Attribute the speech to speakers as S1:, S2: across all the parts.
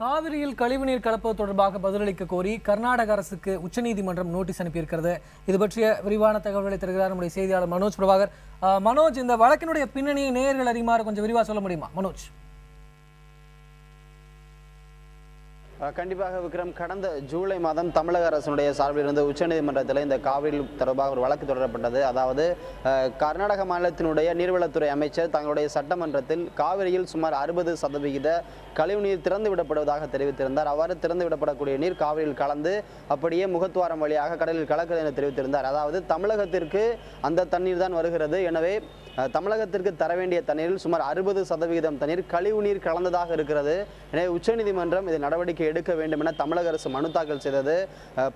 S1: காவிரியில் கழிவுநீர் கலப்பது தொடர்பாக பதிலளிக்க கோரி கர்நாடக அரசுக்கு உச்சநீதிமன்றம் நோட்டீஸ் அனுப்பியிருக்கிறது. இது பற்றிய விரிவான தகவல்களை தருகிறார் நம்முடைய செய்தியாளர் மனோஜ் பிரபாகர். மனோஜ், இந்த வழக்கினுடைய பின்னணியை நேயர்கள் அறியுமாறு கொஞ்சம் விரிவாக சொல்ல முடியுமா மனோஜ்?
S2: கண்டிப்பாக விக்ரம், கடந்த ஜூலை மாதம் தமிழக அரசினுடைய சார்பில் இருந்து உச்சநீதிமன்றத்தில் இந்த காவிரி தொடர்பாக ஒரு வழக்கு தொடரப்பட்டது. அதாவது கர்நாடக மாநிலத்தினுடைய நீர்வளத்துறை அமைச்சர் தங்களுடைய சட்டமன்றத்தில் காவிரியில் சுமார் 60% கழிவுநீர் திறந்து விடப்படுவதாக தெரிவித்திருந்தார். அவ்வாறு திறந்து விடப்படக்கூடிய நீர் காவிரியில் கலந்து அப்படியே முகத்துவாரம் வழியாக கடலில் கலக்கிறது என தெரிவித்திருந்தார். அதாவது தமிழகத்திற்கு அந்த தண்ணீர் தான் வருகிறது, எனவே தமிழகத்திற்கு தர வேண்டிய தண்ணீரில் சுமார் 60% தண்ணீர் கழிவுநீர் கலந்ததாக இருக்கிறது. எனவே உச்சநீதிமன்றம் இதில் நடவடிக்கை எடுக்க வேண்டும் என தமிழக அரசு மனு தாக்கல் செய்தது.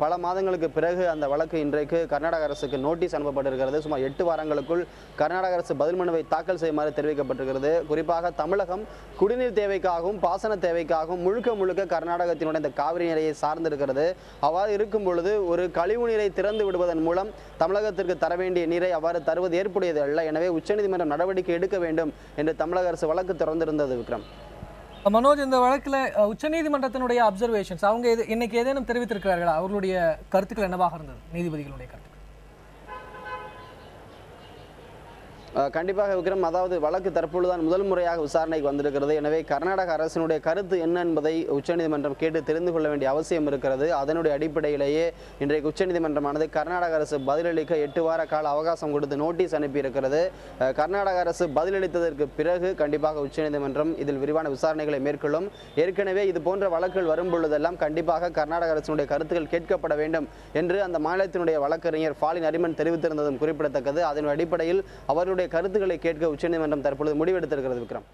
S2: பல மாதங்களுக்கு பிறகு அந்த வழக்கு இன்றைக்கு கர்நாடக அரசுக்கு நோட்டீஸ் அனுப்பப்பட்டிருக்கிறது. சுமார் 8 வாரங்களுக்குள் கர்நாடக அரசு பதில் மனுவை தாக்கல் செய்யுமாறு தெரிவிக்கப்பட்டிருக்கிறது. குறிப்பாக தமிழகம் குடிநீர் தேவைக்காகவும் பாசன தேவைக்காகவும் முழுக்க கர்நாடகத்தினுடைய இந்த காவிரி நீரை சார்ந்திருக்கிறது. அவ்வாறு இருக்கும் பொழுது ஒரு கழிவு நீரை திறந்து விடுவதன் மூலம் தமிழகத்திற்கு தர வேண்டிய நீரை அவ்வாறு தருவது ஏற்புடையது அல்ல. எனவே உச்சநீதிமன்றம் நடவடிக்கை எடுக்க வேண்டும் என்று தமிழக அரசு வழக்கு தொடர்ந்திருந்தது. விக்ரம்,
S1: மனோஜ், இந்த வழக்கில் உச்சநீதிமன்றத்தினுடைய அப்சர்வேஷன்ஸ் அவங்க இன்னைக்கு ஏதேனும் தெரிவித்திருக்கிறார்களா? அவர்களுடைய கருத்துக்கள் என்னவாக இருந்தது? நீதிபதிகளுடைய கருத்து
S2: கண்டிப்பாக விக்ரம், அதாவது வழக்கு தற்பொழுதுதான் முதல் முறையாக விசாரணைக்கு வந்திருக்கிறது. எனவே கர்நாடக அரசினுடைய கருத்து என்ன என்பதை உச்சநீதிமன்றம் கேட்டு தெரிந்து கொள்ள வேண்டிய அவசியம் இருக்கிறது. அதனுடைய அடிப்படையிலேயே இன்றைக்கு உச்சநீதிமன்றமானது கர்நாடக அரசு பதிலளிக்க 8 வார கால அவகாசம் கொடுத்து நோட்டீஸ் அனுப்பியிருக்கிறது. கர்நாடக அரசு பதிலளித்ததற்கு பிறகு கண்டிப்பாக உச்சநீதிமன்றம் இதில் விரிவான விசாரணைகளை மேற்கொள்ளும். ஏற்கனவே இது போன்ற வழக்குகள் வரும் பொழுதெல்லாம் கண்டிப்பாக கர்நாடக அரசினுடைய கருத்துக்கள் கேட்கப்பட வேண்டும் என்று அந்த மாநிலத்தினுடைய வழக்கறிஞர் ஃபாலி நரிமன் தெரிவித்திருந்ததும் குறிப்பிடத்தக்கது. அதன் அடிப்படையில் அவருடைய கருத்துக்களை கேட்க உச்சநீதிமன்றம் தற்பொழுது முடிவெடுத்திருக்கிறது. விக்ரம்.